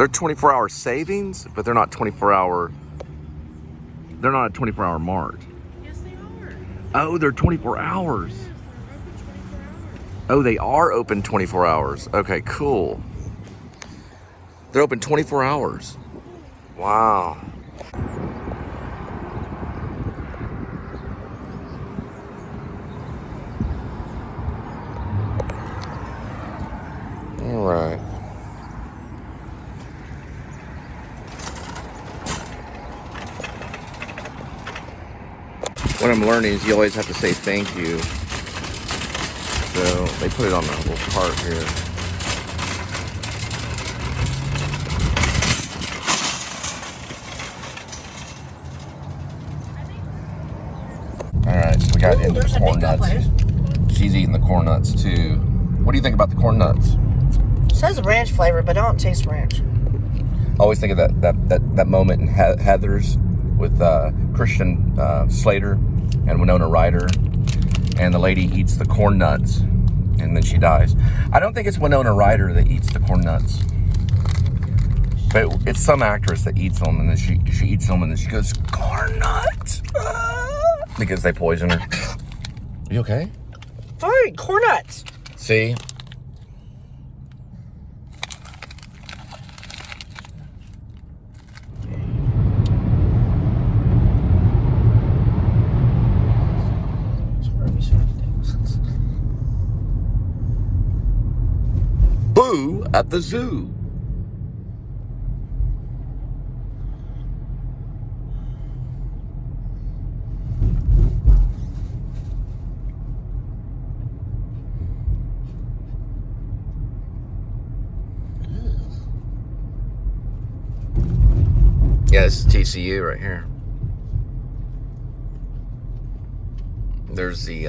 They're 24-hour savings, but they're not 24-hour. They're not a 24-hour mart. Yes, they are. Oh, they're 24 hours. Yes, they're open 24 hours. Oh, they are open 24 hours. Okay, cool. They're open 24 hours. Wow. All right. What I'm learning is you always have to say thank you. So they put it on the little cart here. All right, so we got into the corn nuts. She's eating the corn nuts too. What do you think about the corn nuts? It says ranch flavor, but I don't taste ranch. I always think of that moment in Heathers with Christian Slater and Winona Ryder, and the lady eats the corn nuts and then she dies. I don't think it's Winona Ryder that eats the corn nuts, but it's some actress that eats them, and then she eats them and then she goes, corn nuts, because they poison her. Are you okay? Sorry, corn nuts. See? Boo at the zoo. Yeah, this is TCU right here. There's the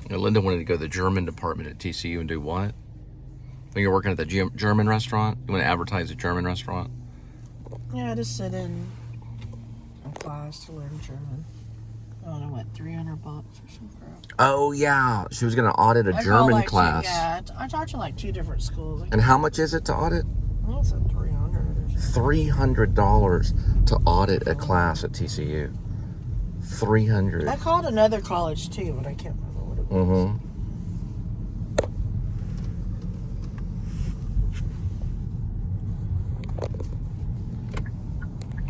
Linda wanted to go to the German department at TCU and do what? When you're working at the German restaurant? You want to advertise a German restaurant? Yeah, just sit in a class to learn German. I don't know what, $300 or something. Oh yeah, she was going to audit a German class. Yeah, I talked to like 2 different schools. And how much is it to audit? I said $300 or something. $300 to audit a class at TCU. $300. I called another college too, but I can't remember what it was. Mm-hmm.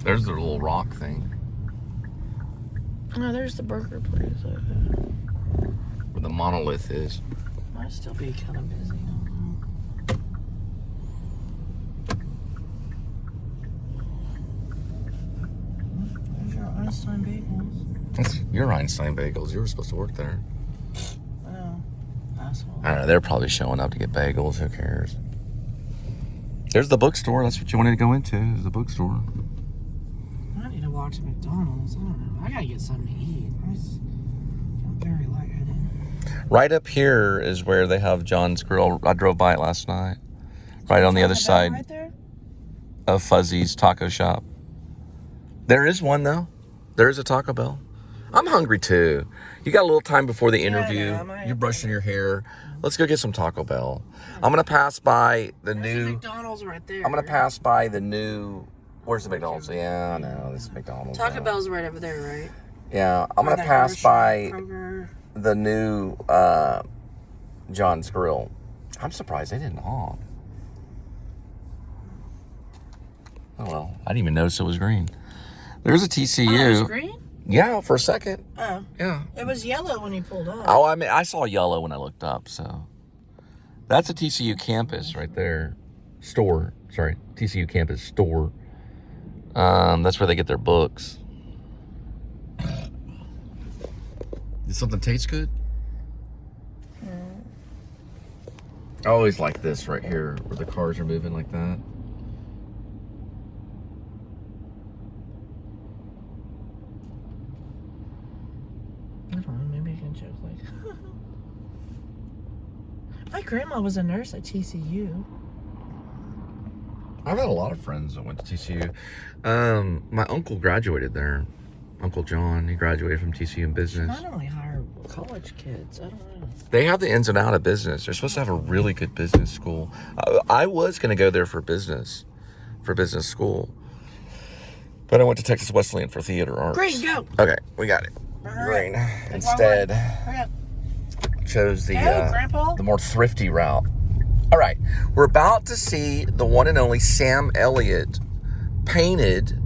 There's the little rock thing. No, there's the burger place. Where the monolith is. Might still be kind of busy. There's your Einstein bagels. That's your Einstein bagels. You were supposed to work there. Oh, asshole. I don't know. They're probably showing up to get bagels. Who cares? There's the bookstore. That's what you wanted to go into, is the bookstore. I need to walk to McDonald's. I don't know. I gotta get something to eat. I'm very lightheaded. Right up here is where they have John's Grill. I drove by it last night. Right on the other side right there? of Fuzzy's Taco Shop. There is one, though. There is a Taco Bell. I'm hungry, too. You got a little time before the interview. You're brushing your hair. Let's go get some Taco Bell. I'm going to pass by the new... McDonald's right there. I'm going to pass by the new... Where's the McDonald's? Yeah, I know. This is McDonald's. Taco Bell's right over there, right? Yeah, I'm going to pass by the new John's Grill. I'm surprised they didn't honk. Oh, well. I didn't even notice it was green. There's a TCU. Oh, it was green? Yeah, for a second. Oh. Yeah. It was yellow when you pulled up. Oh, I mean, I saw yellow when I looked up, so. That's a TCU campus right there. Store. Sorry, TCU campus store. That's where they get their books. Did something taste good? I always like this right here, where the cars are moving like that. on. Maybe I can joke like. My grandma was a nurse at TCU. I've had a lot of friends that went to TCU. My uncle graduated there. Uncle John, he graduated from TCU in business. Not only hire college kids, I don't know. They have the ins and outs of business. They're supposed to have a really good business school. I was going to go there for business school. But I went to Texas Wesleyan for theater arts. Green, go! Okay, we got it. Green. Instead, chose the more thrifty route. All right, we're about to see the one and only Sam Elliott painted.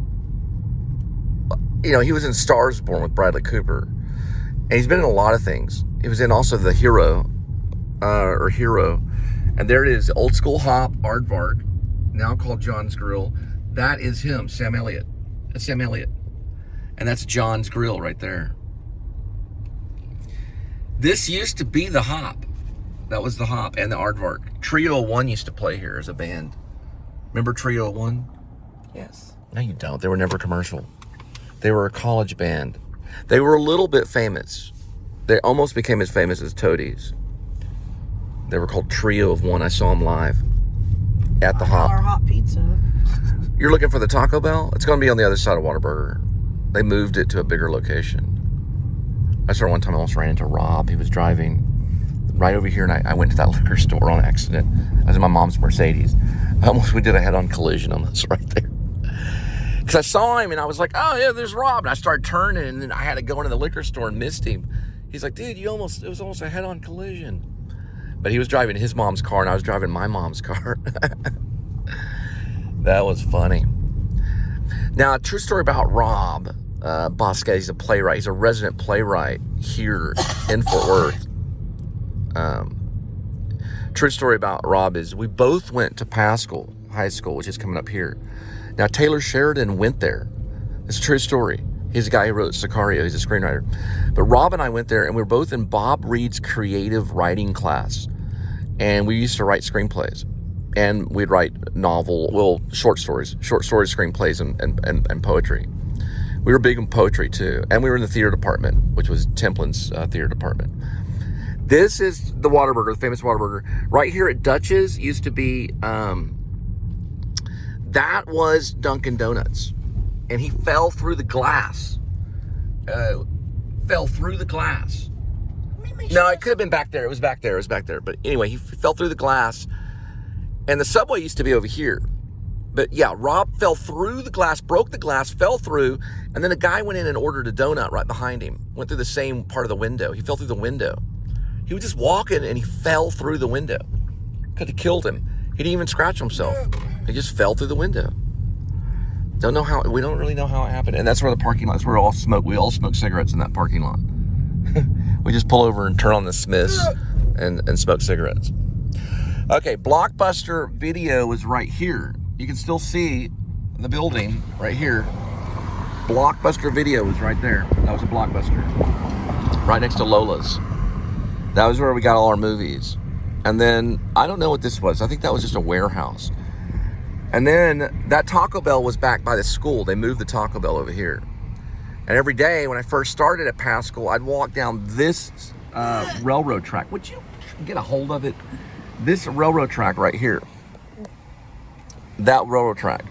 You know, he was in Stars Born with Bradley Cooper. And he's been in a lot of things. He was in also The Hero. And there it is, Old School Hop, Aardvark, now called John's Grill. That is him, Sam Elliott. That's Sam Elliott. And that's John's Grill right there. This used to be the Hop. That was the Hop and the Aardvark. Trio01 used to play here as a band. Remember Trio01? Yes. No, you don't. They were never commercial. They were a college band. They were a little bit famous. They almost became as famous as Toadies. They were called Trio of One. I saw them live at the Hop. Our hot pizza. You're looking for the Taco Bell? It's going to be on the other side of Whataburger. They moved it to a bigger location. I saw one time I almost ran into Rob. He was driving right over here, and I went to that liquor store on accident. I was in my mom's Mercedes. We did a head-on collision on this right there. Because I saw him, and I was like, oh, yeah, there's Rob. And I started turning, and then I had to go into the liquor store and missed him. He's like, dude, it was almost a head-on collision. But he was driving his mom's car, and I was driving my mom's car. That was funny. Now, a true story about Rob Bosquet. He's a playwright. He's a resident playwright here in Fort Worth. True story about Rob is we both went to Pascal High School, which is coming up here. Now, Taylor Sheridan went there. It's a true story. He's a guy who wrote Sicario. He's a screenwriter. But Rob and I went there, and we were both in Bob Reed's creative writing class. And we used to write screenplays. And we'd write short stories, screenplays, and poetry. We were big in poetry, too. And we were in the theater department, which was Templin's theater department. This is the Whataburger, the famous Whataburger. Right here at Dutch's used to be... that was Dunkin' Donuts. And he fell through the glass. No, it could have been back there. It was back there. But anyway, he fell through the glass. And the subway used to be over here. But yeah, Rob fell through the glass, broke the glass, fell through. And then a guy went in and ordered a donut right behind him. Went through the same part of the window. He fell through the window. He was just walking and he fell through the window. Could have killed him. He didn't even scratch himself. He just fell through the window. We don't really know how it happened. And that's where the parking lot is. We all smoke cigarettes in that parking lot. We just pull over and turn on the Smiths and smoke cigarettes. Okay, Blockbuster Video is right here. You can still see the building right here. Blockbuster Video was right there. That was a Blockbuster. Right next to Lola's. That was where we got all our movies. And then, I don't know what this was. I think that was just a warehouse. And then, that Taco Bell was back by the school. They moved the Taco Bell over here. And every day, when I first started at Pascal, I'd walk down this railroad track. Would you get a hold of it? This railroad track right here. That railroad track.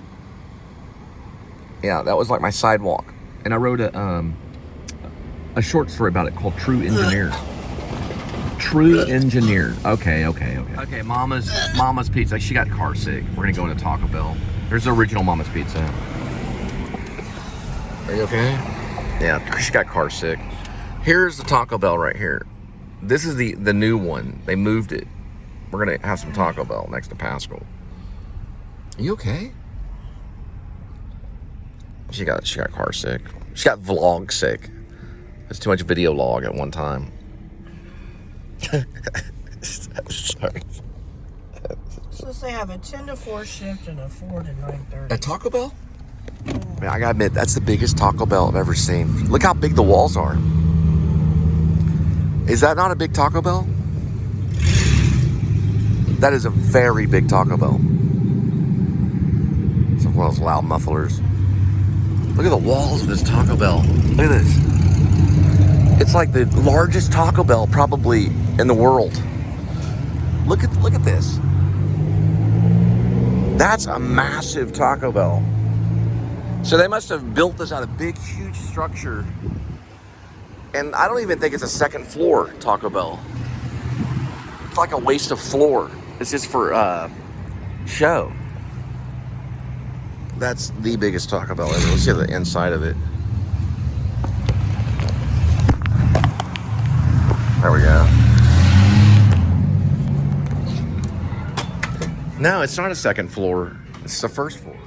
Yeah, that was like my sidewalk. And I wrote a short story about it called True Engineer. True Engineer. Okay. Okay, Mama's Pizza. She got car sick. We're gonna go into Taco Bell. There's the original Mama's Pizza. Are you okay? Yeah, she got car sick. Here's the Taco Bell right here. This is the new one. They moved it. We're gonna have some Taco Bell next to Pascal. Are you okay? She got car sick. She got vlog sick. There's too much video log at one time. Sorry. So they have a 10 to 4 shift and a 4 to 9:30. At Taco Bell? Man, I gotta admit, that's the biggest Taco Bell I've ever seen. Look how big the walls are. Is that not a big Taco Bell? That is a very big Taco Bell. It's one of those loud mufflers. Look at the walls of this Taco Bell. Look at this. It's like the largest Taco Bell probably in the world. Look at this. That's a massive Taco Bell. So they must have built this out of big, huge structure. And I don't even think it's a second floor Taco Bell. It's like a waste of floor. It's just for show. That's the biggest Taco Bell ever. Let's see the inside of it. There we go. No, it's not a second floor. It's the first floor.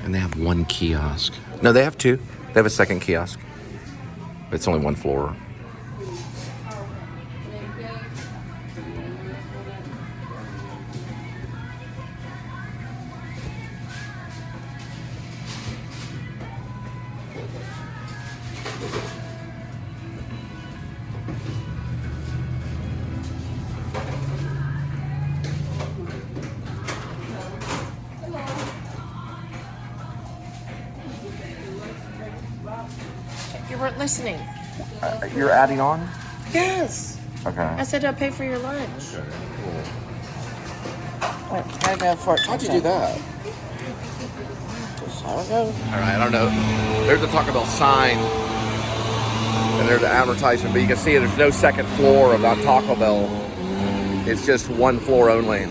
And they have one kiosk. No, they have two. They have a second kiosk. But it's only one floor. You weren't listening. You're adding on? Yes. Okay. I said I'll pay for your lunch. Okay, cool. What? Gotta go for it. How'd you do that? Just how it goes. All right, I don't know. There's a Taco Bell sign, and there's an advertisement, but you can see there's no second floor of that Taco Bell. It's just one floor only.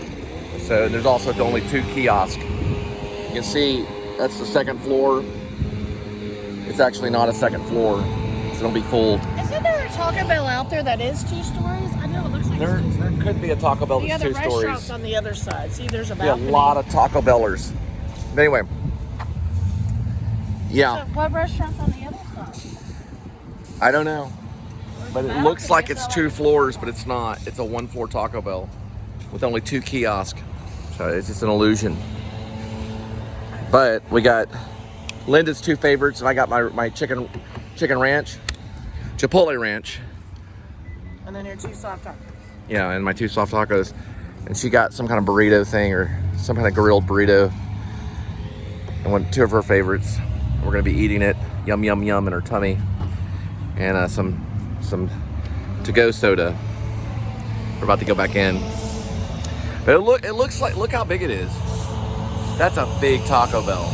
So there's also only two kiosks. You can see that's the second floor. It's actually not a second floor, so don't be fooled. Isn't there a Taco Bell out there that is 2 stories? I know it looks like There could be a Taco Bell the that's other 2 stories. restaurants on the other side. See, there's a Yeah, a balcony. lot of Taco Bellers. But anyway, yeah, So what restaurant's on the other side? I don't know. But it looks like it's 2 floors, but it's not. It's a 1-floor Taco Bell with only 2 kiosks. So it's just an illusion. But we got Linda's 2 favorites, and I got my chicken ranch, Chipotle ranch. And then your 2 soft tacos. Yeah, and my 2 soft tacos. And she got some kind of burrito thing or some kind of grilled burrito. And 2 of her favorites. We're gonna be eating it. Yum, yum, yum in her tummy. And some to-go soda. We're about to go back in. But it looks like, look how big it is. That's a big Taco Bell.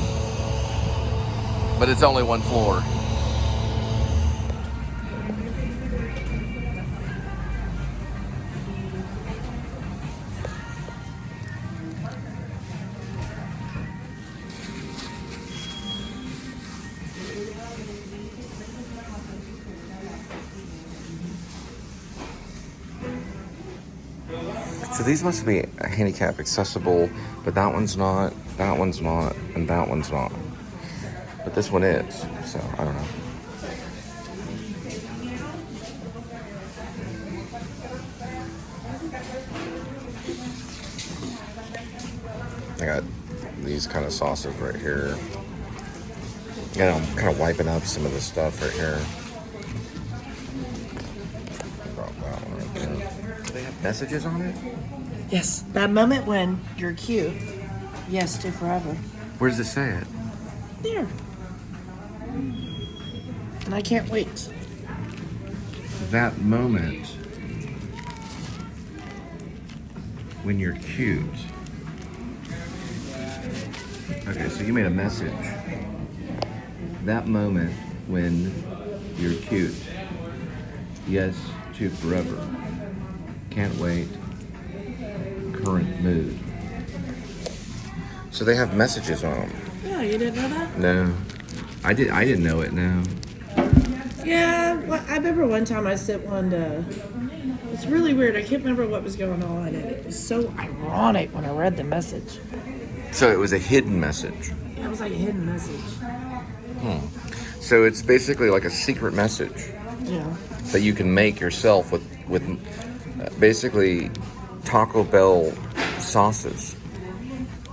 But it's only 1 floor. So these must be handicap accessible, but that one's not, and that one's not. But this one is, so I don't know. I got these kind of sauces right here. And I'm kind of wiping up some of this stuff right here. Drop that one right there. Do they have messages on it? Yes. That moment when you're cute. Yes to forever. Where does it say it? There. And I can't wait. That moment when you're cute. Okay, so you made a message. That moment when you're cute. Yes to forever. Can't wait. Current mood. So they have messages on them. Yeah, you didn't know that? No. I didn't know it, no. Yeah, well, I remember one time I sent one to... It's really weird. I can't remember what was going on. And it was so ironic when I read the message. So it was a hidden message. It was like a hidden message. So it's basically like a secret message Yeah. that you can make yourself with basically Taco Bell sauces.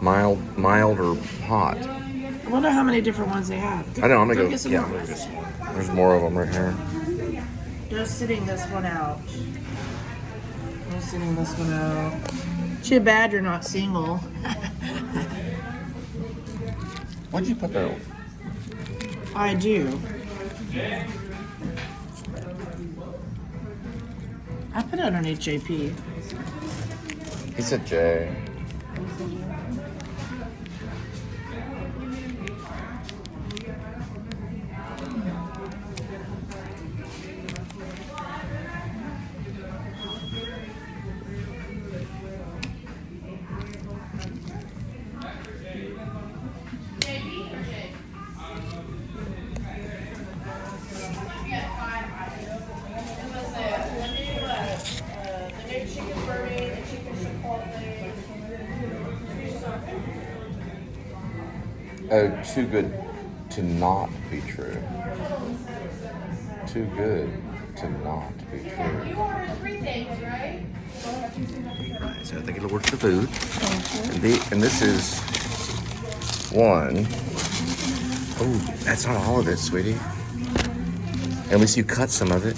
Mild or hot. I wonder how many different ones they have. I know, I'm gonna go get some yeah, more. I'm gonna get some more. There's more of them right here. Just sitting this one out. Just sitting this one out. Too bad you're not single. What'd you put there? I do. I put it underneath JP. He said J. Oh, too good to not be true. Too good to not be true. You ordered 3 things, right? Right, so thank you, Lord, for the food. And this is one. Oh, that's not all of it, sweetie. At least you cut some of it.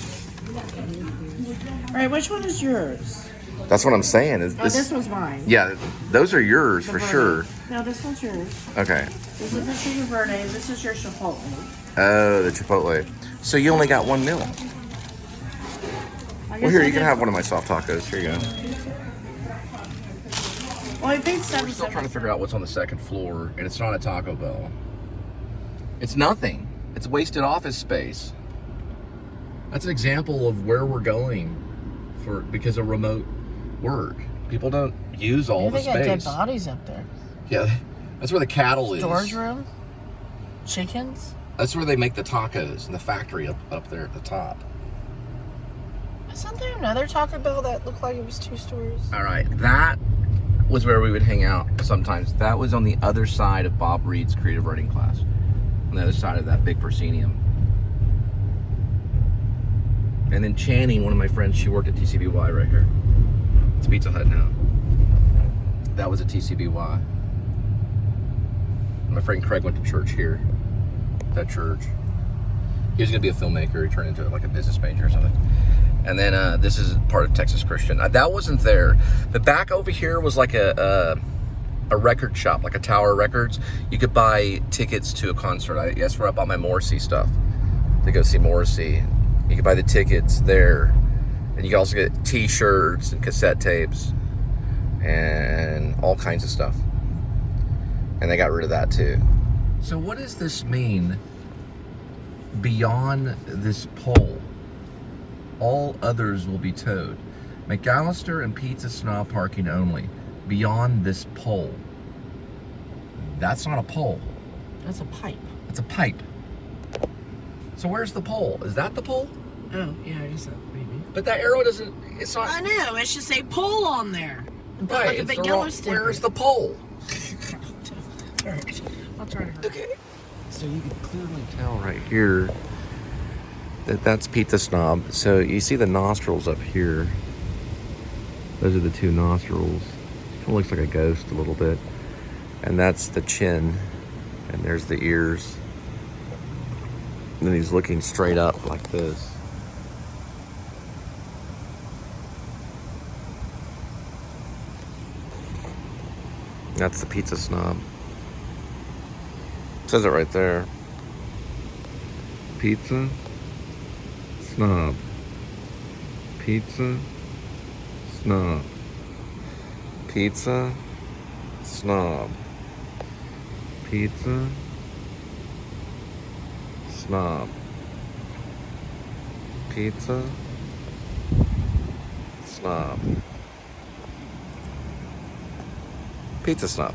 All right, which one is yours? That's what I'm saying. This one's mine. Yeah, those are yours for sure. No, this one's yours. Okay. This is the chicken verde. This is your chipotle. Oh, the Chipotle. So you only got 1 meal. Well, here, you can have one of my soft tacos. Here you go. Well, I paid We're still trying to figure out what's on the second floor, and it's not a Taco Bell. It's nothing. It's wasted office space. That's an example of where we're going because of remote work. People don't use all the space. They got dead bodies up there. Yeah, that's where the cattle is. Storage room? Chickens? That's where they make the tacos in the factory up there at the top. Isn't there another Taco Bell that looked like it was 2 stories? All right, that was where we would hang out sometimes. That was on the other side of Bob Reed's creative writing class. On the other side of that big proscenium. And then Channing, one of my friends, she worked at TCBY right here. It's Pizza Hut now. That was at TCBY. My friend Craig went to church here. That church. He was gonna be a filmmaker. He turned into like a business major or something. And then this is part of Texas Christian. That wasn't there. The back over here was like a record shop, like a Tower Records. You could buy tickets to a concert. That's where I bought my Morrissey stuff to go see Morrissey. You could buy the tickets there, and you can also get T-shirts and cassette tapes and all kinds of stuff. And they got rid of that too. So what does this mean? Beyond this pole, all others will be towed. McAllister and Pizza Snob parking only. Beyond this pole. That's not a pole. That's a pipe. It's a pipe. So where's the pole? Is that the pole? Oh, yeah, I guess that maybe. But that arrow doesn't, it's not. I know, it should say pole on there. And put Right, like a it's big the yellow wrong- sticker. Where's the pole? Alright, I'll try to hurry. Okay. So you can clearly tell right here that that's Pizza Snob. So you see the nostrils up here. Those are the 2 nostrils. Kind of looks like a ghost a little bit. And that's the chin. And there's the ears. And then he's looking straight up like this. That's the Pizza Snob. It says it right there. Pizza Snob. Pizza Snob. Pizza Snob. Pizza Snob. Pizza Snob. Pizza Snob.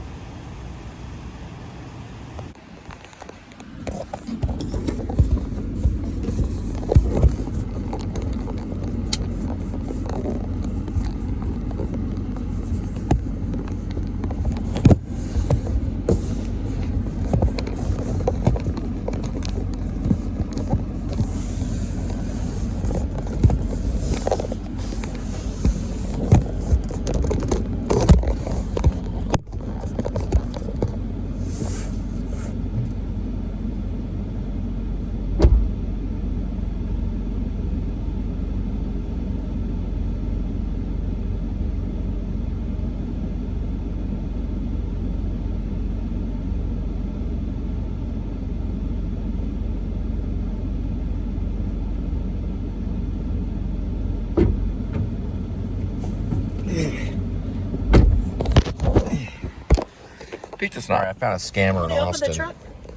Pizza Snob. I found a scammer in Open the Austin. trunk.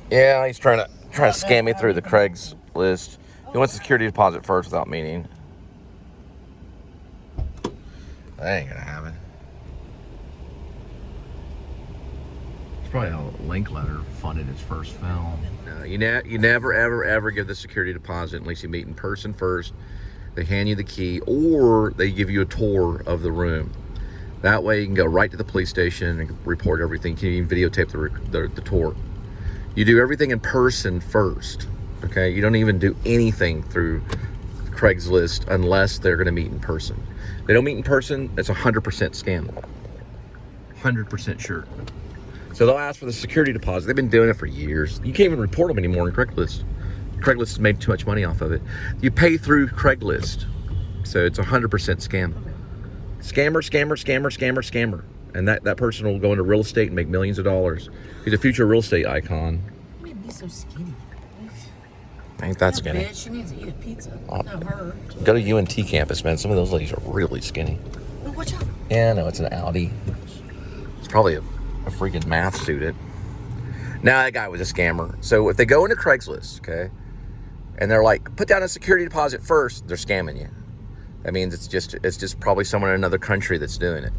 Yeah, he's trying to scam me through the Craigslist. He wants a security deposit first without meaning. That ain't gonna happen. It's probably how Linklater funded his first film. No, you never ever give the security deposit unless you meet in person first. They hand you the key, or they give you a tour of the room. That way you can go right to the police station and report everything. You can videotape the tour. You do everything in person first, okay? You don't even do anything through Craigslist unless they're gonna meet in person. If they don't meet in person, it's 100% scam. 100% sure. So they'll ask for the security deposit. They've been doing it for years. You can't even report them anymore on Craigslist. Craigslist has made too much money off of it. You pay through Craigslist, so it's 100% scam. Scammer. And that person will go into real estate and make millions of dollars. He's a future real estate icon. Why would be so skinny? Ain't that skinny? Bitch, she needs to eat a pizza. Not her. Go to UNT campus, man. Some of those ladies are really skinny. Oh, watch out. Yeah, no, it's an Audi. It's probably a freaking math student. Now that guy was a scammer. So if they go into Craigslist, okay, and they're like, put down a security deposit first, they're scamming you. That means it's just probably someone in another country that's doing it.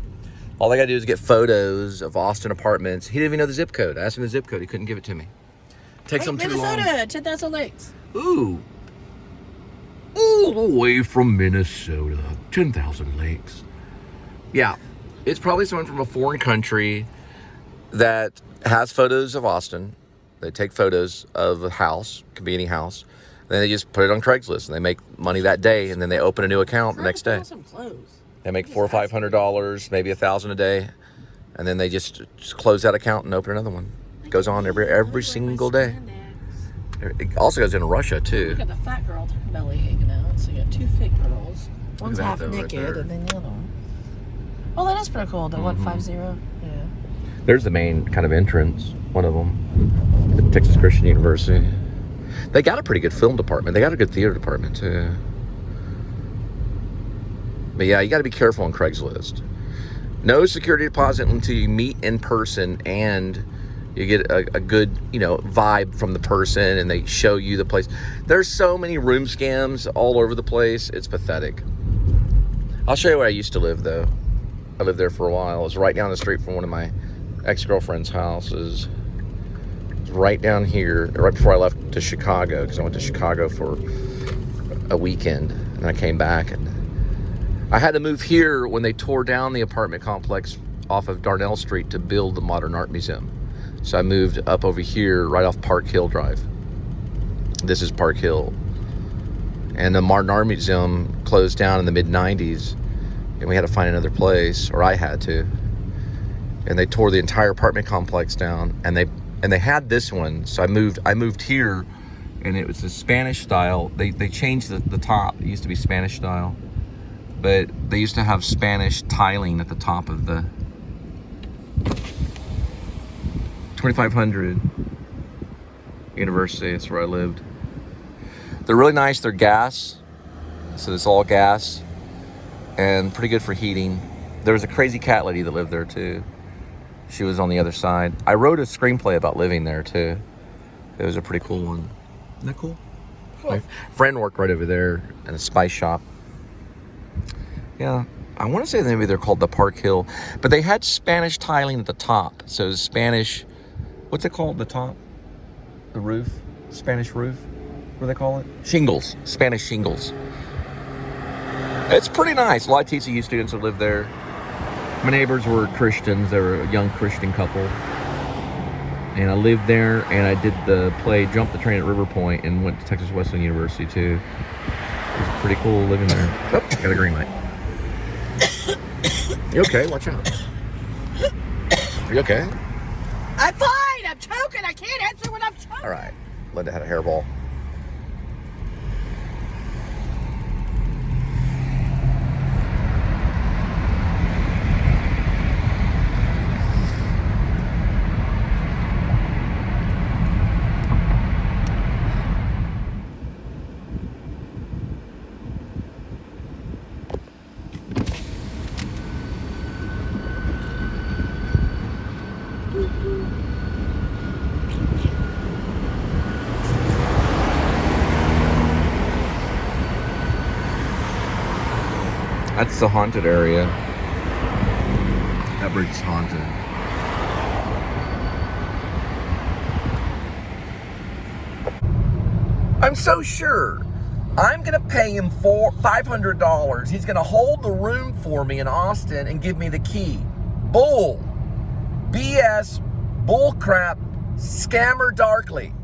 All they gotta do is get photos of Austin apartments. He didn't even know the zip code. I asked him the zip code. He couldn't give it to me. Takes him too long. Minnesota, 10,000 lakes. Ooh. All the way from Minnesota. 10,000 lakes. Yeah. It's probably someone from a foreign country that has photos of Austin. They take photos of a house, could be any house. Then they just put it on Craigslist and they make money that day, and then they open a new account the next day. Some clothes. They make $400 or $500, maybe $1,000 a day, and then they just close that account and open another one. It goes on every single day. It also goes into Russia too. Look at the fat girl belly hanging out. So you got two fit girls. One's that half though, right naked, there. and then the other one. Oh, that is pretty cool. The 150. Yeah. There's the main kind of entrance, one of them, at Texas Christian University. They got a pretty good film department. They got a good theater department too. But yeah, you got to be careful on Craigslist. No security deposit until you meet in person and you get a good, vibe from the person and they show you the place. There's so many room scams all over the place. It's pathetic. I'll show you where I used to live though. I lived there for a while. It was right down the street from one of my ex-girlfriend's houses. Right down here, right before I left to Chicago, because I went to Chicago for a weekend and I came back, and I had to move here when they tore down the apartment complex off of Darnell Street to build the Modern Art Museum. So I moved up over here right off Park Hill Drive. This is Park Hill. And the Modern Art Museum closed down in the mid-90s, and we had to find another place, or I had to. And they tore the entire apartment complex down, and they had this one. So I moved here, and it was the Spanish style. They changed the top. It used to be Spanish style, but they used to have Spanish tiling at the top of the 2500 University. That's where I lived. They're really nice. They're gas, so it's all gas, and pretty good for heating. There was a crazy cat lady that lived there too. She was on the other side. I wrote a screenplay about living there too. It was a pretty cool one. Isn't that cool? My friend worked right over there in a spice shop. Yeah, I want to say maybe they're called the Park Hill, but they had Spanish tiling at the top. So it was Spanish, what's it called, the top? The roof? Spanish roof? What do they call it? Shingles, Spanish shingles. It's pretty nice. A lot of TCU students that live there. My neighbors were Christians. They were a young Christian couple. And I lived there, and I did the play Jump the Train at River Point and went to Texas Wesleyan University too. It was pretty cool living there. Oh, got a green light. You okay? Watch out. Are you okay? I'm fine. I'm choking. I can't answer when I'm choking. All right. Linda had a hairball. That's the haunted area. That bridge is haunted. I'm so sure I'm gonna pay him $500. He's gonna hold the room for me in Austin and give me the key. Bull. BS. Bull crap. Scammer darkly.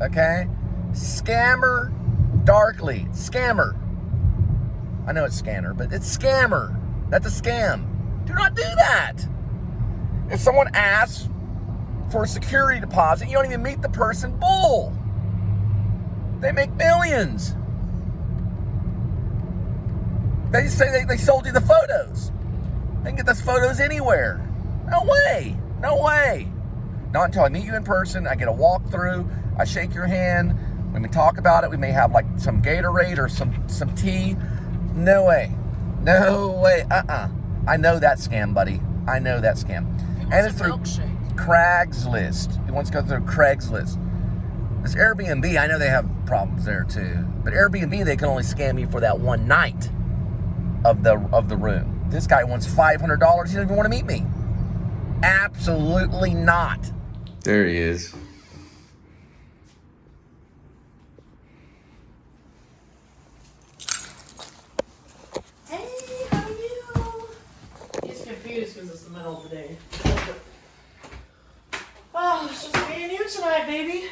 Okay? Scammer darkly. Scammer. I know it's scanner, but it's scammer. That's a scam. Do not do that. If someone asks for a security deposit, you don't even meet the person. Bull. They make millions. They say they sold you the photos. They can get those photos anywhere. No way. No way. Not until I meet you in person. I get a walkthrough. I shake your hand. When we talk about it, we may have like some Gatorade or some tea. No way. No way. I know that scam, buddy. I know that scam. And it's through Craigslist. He wants to go through Craigslist. This Airbnb, I know they have problems there too. But Airbnb, they can only scam you for that one night of the room. This guy wants $500. He doesn't even want to meet me. Absolutely not. There he is. Hey, how are you? He's confused because it's the middle of the day. Oh, it's just me and you tonight, baby.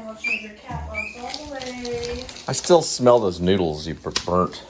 I'll shake your cat box all the way. I still smell those noodles you burnt.